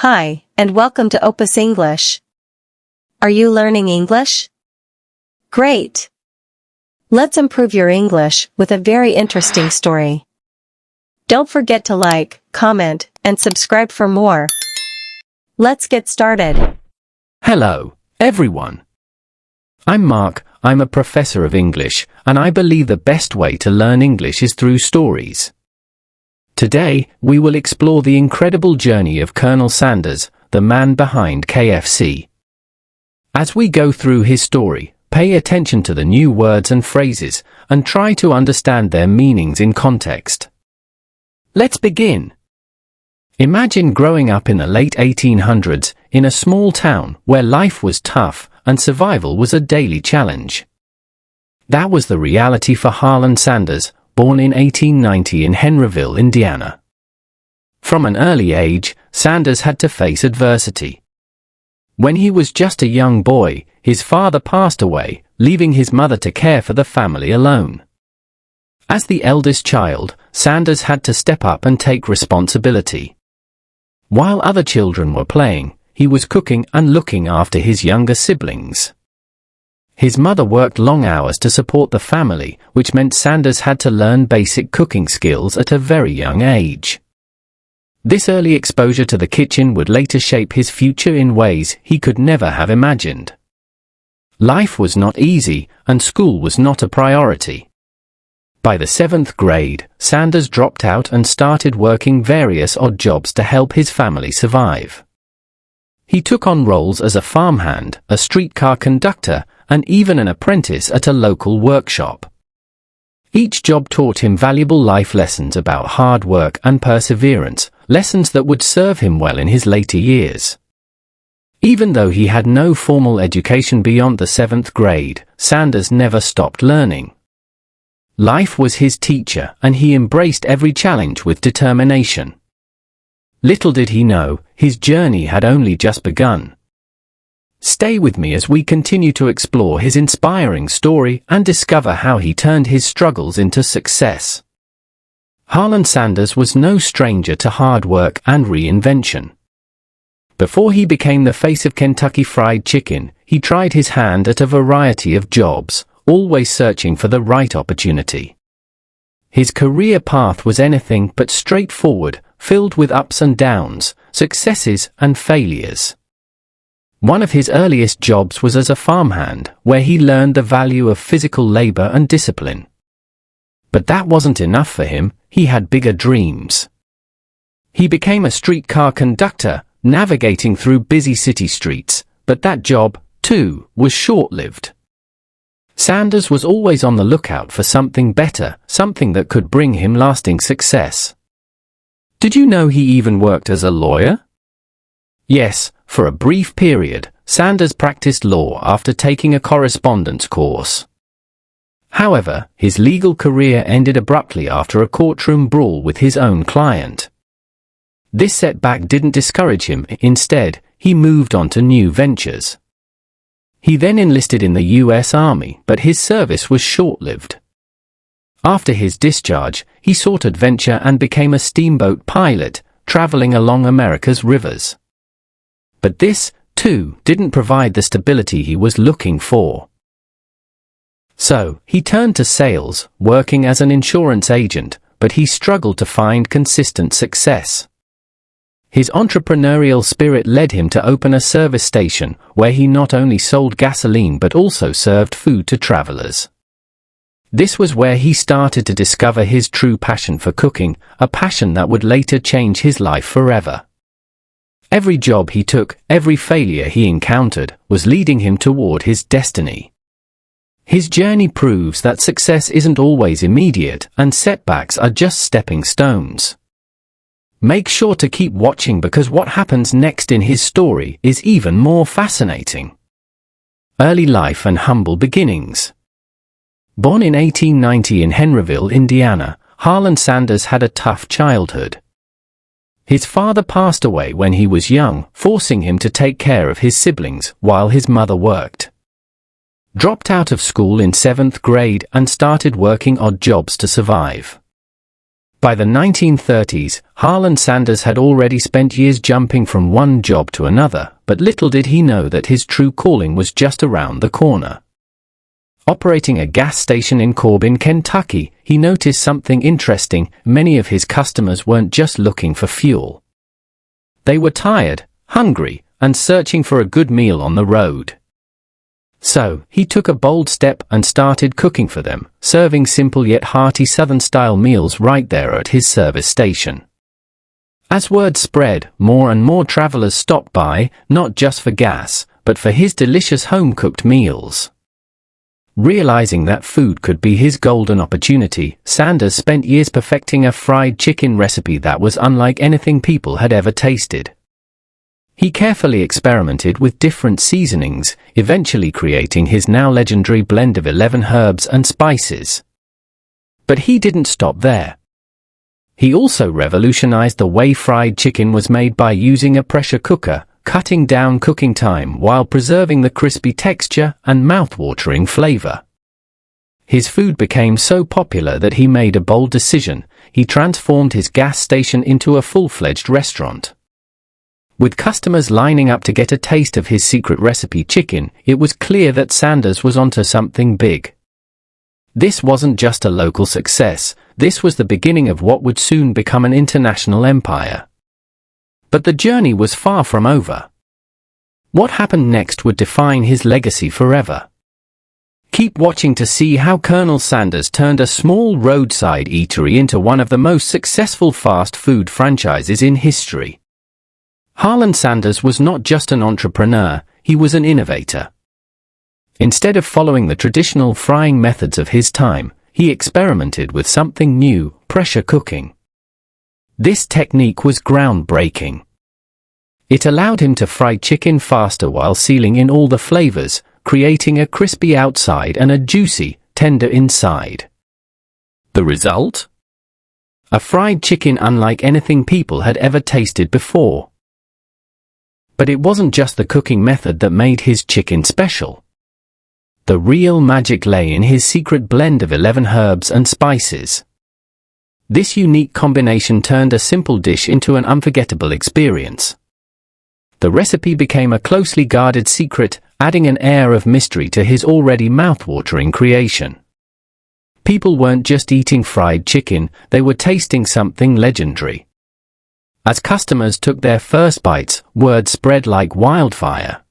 Hi, and welcome to Opus English. Are you learning English? Great! Let's improve your English with a very interesting story. Don't forget to like, comment, and subscribe for more. Let's get started. Hello, everyone. I'm Mark, I'm a professor of English, and I believe the best way to learn English is through stories. Today, we will explore the incredible journey of Colonel Sanders, the man behind KFC. As we go through his story, pay attention to the new words and phrases, and try to understand their meanings in context. Let's begin. Imagine growing up in the late 1800s, in a small town where life was tough and survival was a daily challenge. That was the reality for Harlan Sanders, born in 1890 in Henryville, Indiana. From an early age, Sanders had to face adversity. When he was just a young boy, his father passed away, leaving his mother to care for the family alone. As the eldest child, Sanders had to step up and take responsibility. While other children were playing, he was cooking and looking after his younger siblings. His mother worked long hours to support the family, which meant Sanders had to learn basic cooking skills at a very young age. This early exposure to the kitchen would later shape his future in ways he could never have imagined. Life was not easy, and school was not a priority. By the 7th grade, Sanders dropped out and started working various odd jobs to help his family survive. He took on roles as a farmhand, a streetcar conductor, and even an apprentice at a local workshop. Each job taught him valuable life lessons about hard work and perseverance, lessons that would serve him well in his later years. Even though he had no formal education beyond the 7th grade, Sanders never stopped learning. Life was his teacher, and he embraced every challenge with determination. Little did he know, his journey had only just begun. Stay with me as we continue to explore his inspiring story and discover how he turned his struggles into success. Harlan Sanders was no stranger to hard work and reinvention. Before he became the face of Kentucky Fried Chicken, he tried his hand at a variety of jobs, always searching for the right opportunity. His career path was anything but straightforward, filled with ups and downs, successes and failures. One of his earliest jobs was as a farmhand, where he learned the value of physical labor and discipline. But that wasn't enough for him, he had bigger dreams. He became a streetcar conductor, navigating through busy city streets, but that job, too, was short-lived. Sanders was always on the lookout for something better, something that could bring him lasting success. Did you know he even worked as a lawyer? Yes, for a brief period, Sanders practiced law after taking a correspondence course. However, his legal career ended abruptly after a courtroom brawl with his own client. This setback didn't discourage him, instead, he moved on to new ventures. He then enlisted in the U.S. Army, but his service was short-lived. After his discharge, he sought adventure and became a steamboat pilot, traveling along America's rivers. But this, too, didn't provide the stability he was looking for. So, he turned to sales, working as an insurance agent, but he struggled to find consistent success. His entrepreneurial spirit led him to open a service station, where he not only sold gasoline but also served food to travelers. This was where he started to discover his true passion for cooking, a passion that would later change his life forever. Every job he took, every failure he encountered, was leading him toward his destiny. His journey proves that success isn't always immediate, and setbacks are just stepping stones. Make sure to keep watching because what happens next in his story is even more fascinating. Early life and humble beginnings. Born in 1890 in Henryville, Indiana, Harlan Sanders had a tough childhood. His father passed away when he was young, forcing him to take care of his siblings while his mother worked. Dropped out of school in 7th grade and started working odd jobs to survive. By the 1930s, Harlan Sanders had already spent years jumping from one job to another, but little did he know that his true calling was just around the corner. Operating a gas station in Corbin, Kentucky, he noticed something interesting. Many of his customers weren't just looking for fuel. They were tired, hungry, and searching for a good meal on the road. So, he took a bold step and started cooking for them, serving simple yet hearty Southern-style meals right there at his service station. As word spread, more and more travelers stopped by, not just for gas, but for his delicious home-cooked meals. Realizing that food could be his golden opportunity, Sanders spent years perfecting a fried chicken recipe that was unlike anything people had ever tasted. He carefully experimented with different seasonings, eventually creating his now legendary blend of 11 herbs and spices. But he didn't stop there. He also revolutionized the way fried chicken was made by using a pressure cooker, cutting down cooking time while preserving the crispy texture and mouth-watering flavor. His food became so popular that he made a bold decision. He transformed his gas station into a full-fledged restaurant. With customers lining up to get a taste of his secret recipe chicken, it was clear that Sanders was onto something big. This wasn't just a local success, this was the beginning of what would soon become an international empire. But the journey was far from over. What happened next would define his legacy forever. Keep watching to see how Colonel Sanders turned a small roadside eatery into one of the most successful fast food franchises in history. Harlan Sanders was not just an entrepreneur, he was an innovator. Instead of following the traditional frying methods of his time, he experimented with something new: pressure cooking. This technique was groundbreaking. It allowed him to fry chicken faster while sealing in all the flavors, creating a crispy outside and a juicy, tender inside. The result? A fried chicken unlike anything people had ever tasted before. But it wasn't just the cooking method that made his chicken special. The real magic lay in his secret blend of 11 herbs and spices. This unique combination turned a simple dish into an unforgettable experience. The recipe became a closely guarded secret, adding an air of mystery to his already mouth-watering creation. People weren't just eating fried chicken, they were tasting something legendary. As customers took their first bites, word spread like wildfire.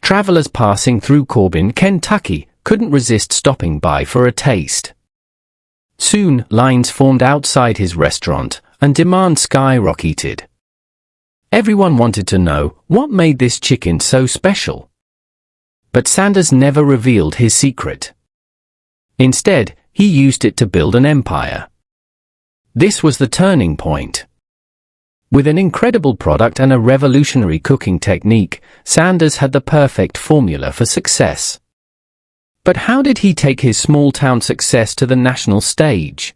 Travelers passing through Corbin, Kentucky, couldn't resist stopping by for a taste. Soon, lines formed outside his restaurant, and demand skyrocketed. Everyone wanted to know what made this chicken so special. But Sanders never revealed his secret. Instead, he used it to build an empire. This was the turning point. With an incredible product and a revolutionary cooking technique, Sanders had the perfect formula for success. But how did he take his small-town success to the national stage?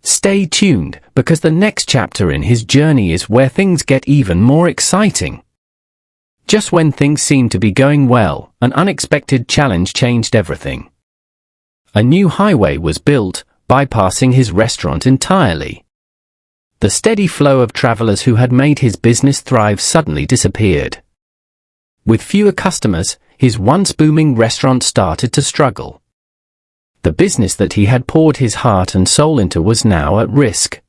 Stay tuned, because the next chapter in his journey is where things get even more exciting. Just when things seemed to be going well, an unexpected challenge changed everything. A new highway was built, bypassing his restaurant entirely. The steady flow of travelers who had made his business thrive suddenly disappeared. With fewer customers, his once booming restaurant started to struggle. The business that he had poured his heart and soul into was now at risk.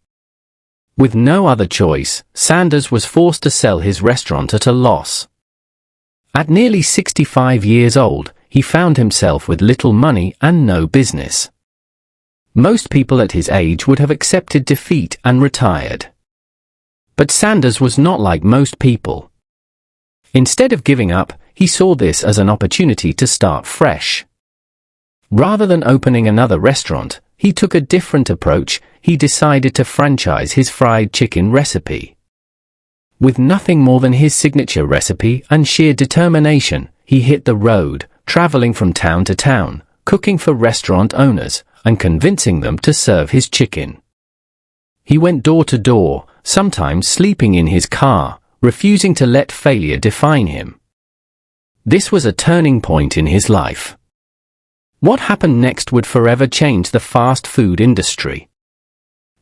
With no other choice, Sanders was forced to sell his restaurant at a loss. At nearly 65 years old, he found himself with little money and no business. Most people at his age would have accepted defeat and retired. But Sanders was not like most people. Instead of giving up, he saw this as an opportunity to start fresh. Rather than opening another restaurant, he took a different approach. He decided to franchise his fried chicken recipe. With nothing more than his signature recipe and sheer determination, he hit the road, traveling from town to town, cooking for restaurant owners, and convincing them to serve his chicken. He went door to door, sometimes sleeping in his car, refusing to let failure define him. This was a turning point in his life. What happened next would forever change the fast food industry.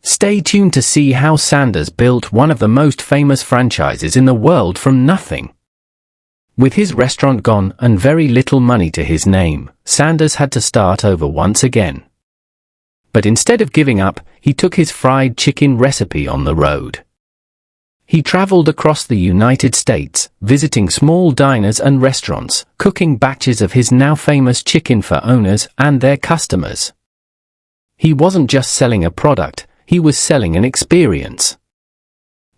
Stay tuned to see how Sanders built one of the most famous franchises in the world from nothing. With his restaurant gone and very little money to his name, Sanders had to start over once again. But instead of giving up, he took his fried chicken recipe on the road. He traveled across the United States, visiting small diners and restaurants, cooking batches of his now famous chicken for owners and their customers. He wasn't just selling a product, he was selling an experience.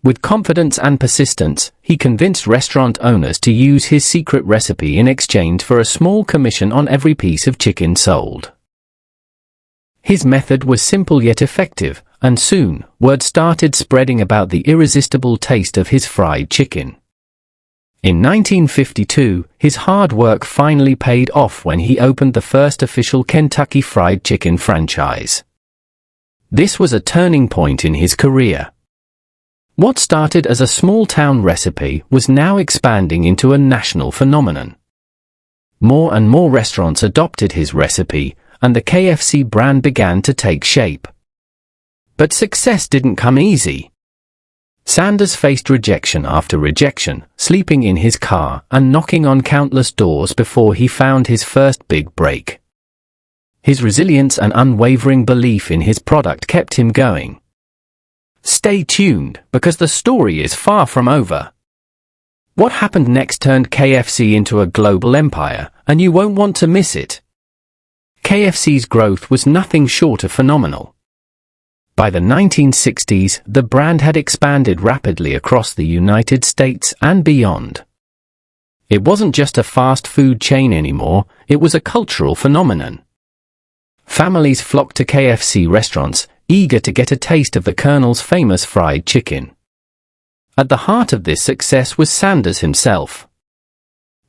With confidence and persistence, he convinced restaurant owners to use his secret recipe in exchange for a small commission on every piece of chicken sold. His method was simple yet effective, and soon, word started spreading about the irresistible taste of his fried chicken. In 1952, his hard work finally paid off when he opened the first official Kentucky Fried Chicken franchise. This was a turning point in his career. What started as a small-town recipe was now expanding into a national phenomenon. More and more restaurants adopted his recipe, and the KFC brand began to take shape. But success didn't come easy. Sanders faced rejection after rejection, sleeping in his car and knocking on countless doors before he found his first big break. His resilience and unwavering belief in his product kept him going. Stay tuned, because the story is far from over. What happened next turned KFC into a global empire, and you won't want to miss it. KFC's growth was nothing short of phenomenal. By the 1960s, the brand had expanded rapidly across the United States and beyond. It wasn't just a fast food chain anymore, it was a cultural phenomenon. Families flocked to KFC restaurants, eager to get a taste of the Colonel's famous fried chicken. At the heart of this success was Sanders himself.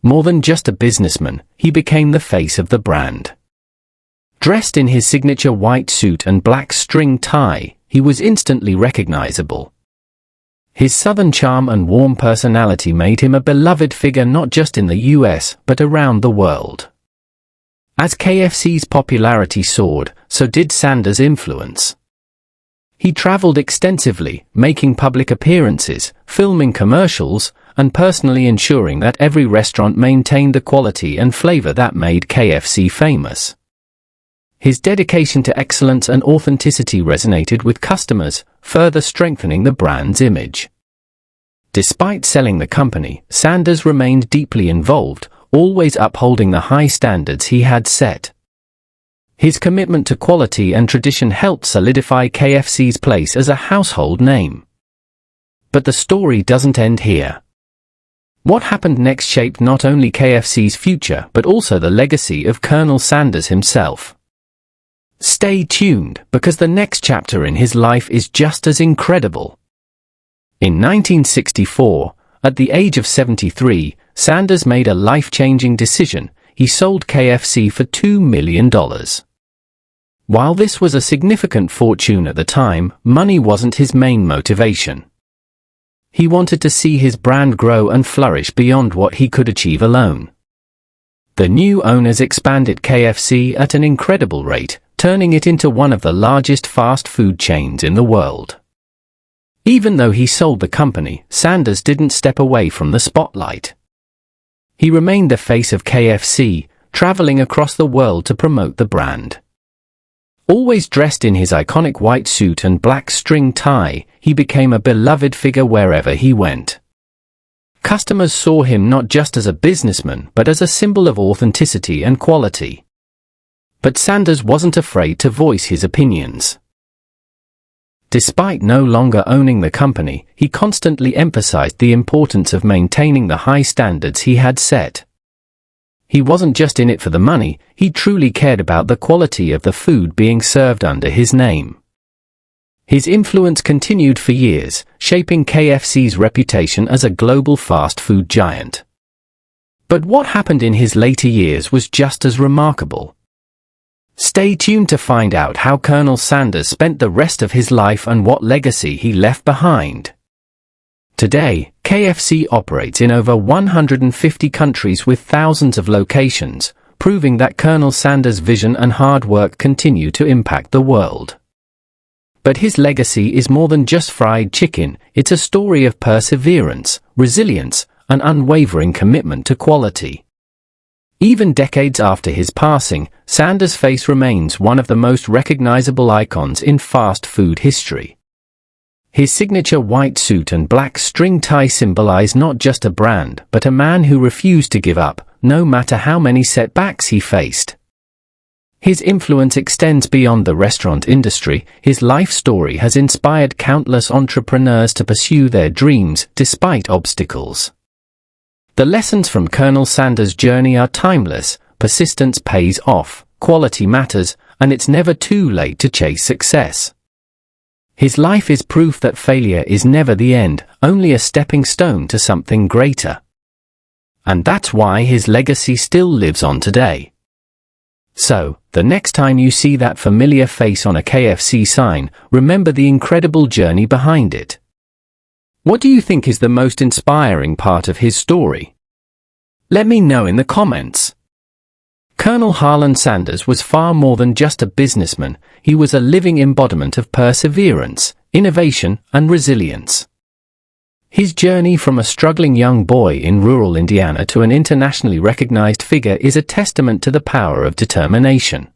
More than just a businessman, he became the face of the brand. Dressed in his signature white suit and black string tie, he was instantly recognizable. His southern charm and warm personality made him a beloved figure not just in the US, but around the world. As KFC's popularity soared, so did Sanders' influence. He traveled extensively, making public appearances, filming commercials, and personally ensuring that every restaurant maintained the quality and flavor that made KFC famous. His dedication to excellence and authenticity resonated with customers, further strengthening the brand's image. Despite selling the company, Sanders remained deeply involved, always upholding the high standards he had set. His commitment to quality and tradition helped solidify KFC's place as a household name. But the story doesn't end here. What happened next shaped not only KFC's future but also the legacy of Colonel Sanders himself. Stay tuned, because the next chapter in his life is just as incredible. In 1964, at the age of 73, Sanders made a life-changing decision. He sold KFC for $2 million. While this was a significant fortune at the time, money wasn't his main motivation. He wanted to see his brand grow and flourish beyond what he could achieve alone. The new owners expanded KFC at an incredible rate, turning it into one of the largest fast food chains in the world. Even though he sold the company, Sanders didn't step away from the spotlight. He remained the face of KFC, traveling across the world to promote the brand. Always dressed in his iconic white suit and black string tie, he became a beloved figure wherever he went. Customers saw him not just as a businessman but as a symbol of authenticity and quality. But Sanders wasn't afraid to voice his opinions. Despite no longer owning the company, he constantly emphasized the importance of maintaining the high standards he had set. He wasn't just in it for the money, he truly cared about the quality of the food being served under his name. His influence continued for years, shaping KFC's reputation as a global fast food giant. But what happened in his later years was just as remarkable. Stay tuned to find out how Colonel Sanders spent the rest of his life and what legacy he left behind. Today, KFC operates in over 150 countries with thousands of locations, proving that Colonel Sanders' vision and hard work continue to impact the world. But his legacy is more than just fried chicken. It's a story of perseverance, resilience, and unwavering commitment to quality. Even decades after his passing, Sanders' face remains one of the most recognizable icons in fast food history. His signature white suit and black string tie symbolize not just a brand, but a man who refused to give up, no matter how many setbacks he faced. His influence extends beyond the restaurant industry. His life story has inspired countless entrepreneurs to pursue their dreams despite obstacles. The lessons from Colonel Sanders' journey are timeless. Persistence pays off, quality matters, and it's never too late to chase success. His life is proof that failure is never the end, only a stepping stone to something greater. And that's why his legacy still lives on today. So, the next time you see that familiar face on a KFC sign, remember the incredible journey behind it. What do you think is the most inspiring part of his story? Let me know in the comments. Colonel Harlan Sanders was far more than just a businessman. He was a living embodiment of perseverance, innovation, and resilience. His journey from a struggling young boy in rural Indiana to an internationally recognized figure is a testament to the power of determination.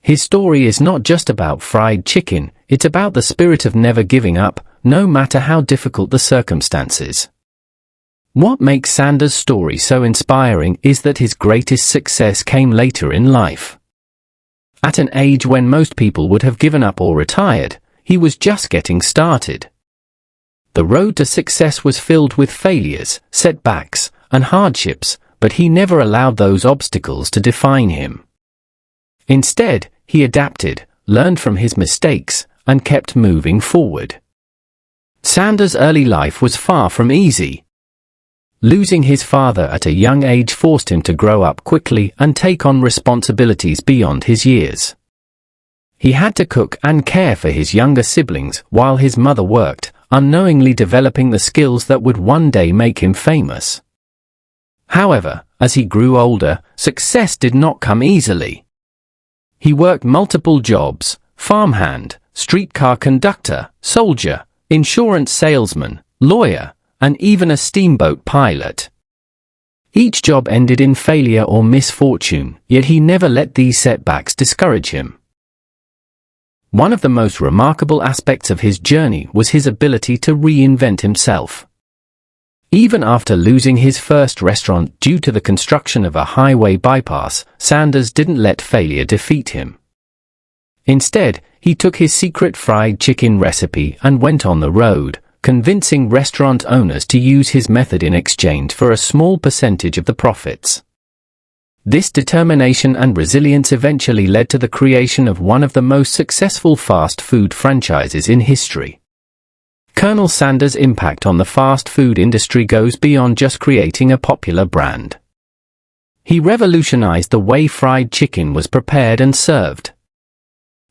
His story is not just about fried chicken, it's about the spirit of never giving up, no matter how difficult the circumstances. What makes Sanders' story so inspiring is that his greatest success came later in life. At an age when most people would have given up or retired, he was just getting started. The road to success was filled with failures, setbacks, and hardships, but he never allowed those obstacles to define him. Instead, he adapted, learned from his mistakes, and kept moving forward. Sanders' early life was far from easy. Losing his father at a young age forced him to grow up quickly and take on responsibilities beyond his years. He had to cook and care for his younger siblings while his mother worked, unknowingly developing the skills that would one day make him famous. However, as he grew older, success did not come easily. He worked multiple jobs: farmhand, streetcar conductor, soldier, insurance salesman, lawyer, and even a steamboat pilot. Each job ended in failure or misfortune, yet he never let these setbacks discourage him. One of the most remarkable aspects of his journey was his ability to reinvent himself. Even after losing his first restaurant due to the construction of a highway bypass, Sanders didn't let failure defeat him. Instead, he took his secret fried chicken recipe and went on the road, convincing restaurant owners to use his method in exchange for a small percentage of the profits. This determination and resilience eventually led to the creation of one of the most successful fast food franchises in history. Colonel Sanders' impact on the fast food industry goes beyond just creating a popular brand. He revolutionized the way fried chicken was prepared and served.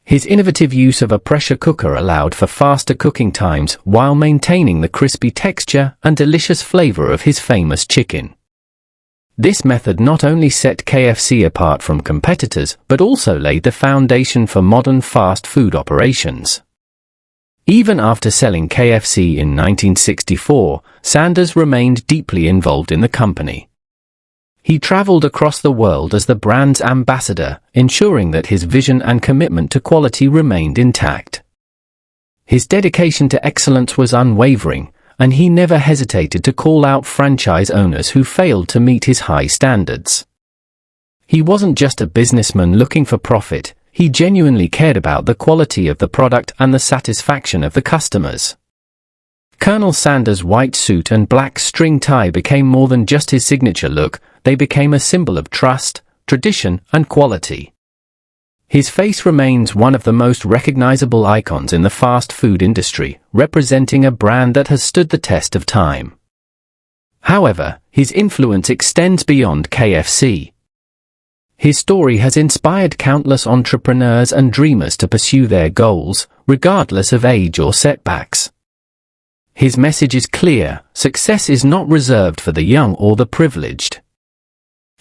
His innovative use of a pressure cooker allowed for faster cooking times while maintaining the crispy texture and delicious flavor of his famous chicken. This method not only set KFC apart from competitors, but also laid the foundation for modern fast food operations. Even after selling KFC in 1964, Sanders remained deeply involved in the company. He traveled across the world as the brand's ambassador, ensuring that his vision and commitment to quality remained intact. His dedication to excellence was unwavering, and he never hesitated to call out franchise owners who failed to meet his high standards. He wasn't just a businessman looking for profit. He genuinely cared about the quality of the product and the satisfaction of the customers. Colonel Sanders' white suit and black string tie became more than just his signature look. They became a symbol of trust, tradition, and quality. His face remains one of the most recognizable icons in the fast food industry, representing a brand that has stood the test of time. However, his influence extends beyond KFC. His story has inspired countless entrepreneurs and dreamers to pursue their goals, regardless of age or setbacks. His message is clear: success is not reserved for the young or the privileged.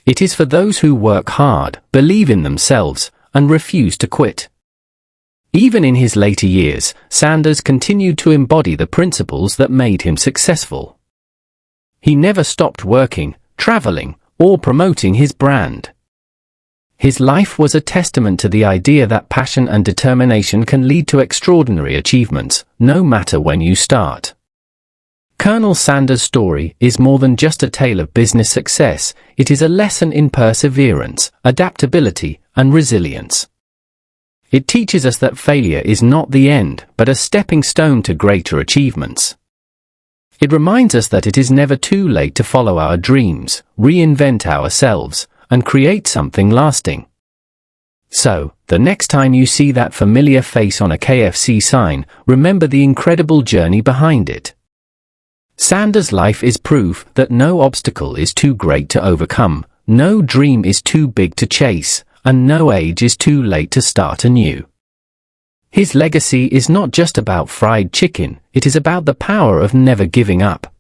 It is for those who work hard, believe in themselves, and refuse to quit. Even in his later years, Sanders continued to embody the principles that made him successful. He never stopped working, traveling, or promoting his brand. His life was a testament to the idea that passion and determination can lead to extraordinary achievements, no matter when you start. Colonel Sanders' story is more than just a tale of business success. It is a lesson in perseverance, adaptability, and resilience. It teaches us that failure is not the end, but a stepping stone to greater achievements. It reminds us that it is never too late to follow our dreams, reinvent ourselves, and create something lasting. So, the next time you see that familiar face on a KFC sign, remember the incredible journey behind it. Sanders' life is proof that no obstacle is too great to overcome, no dream is too big to chase, and no age is too late to start anew. His legacy is not just about fried chicken, it is about the power of never giving up.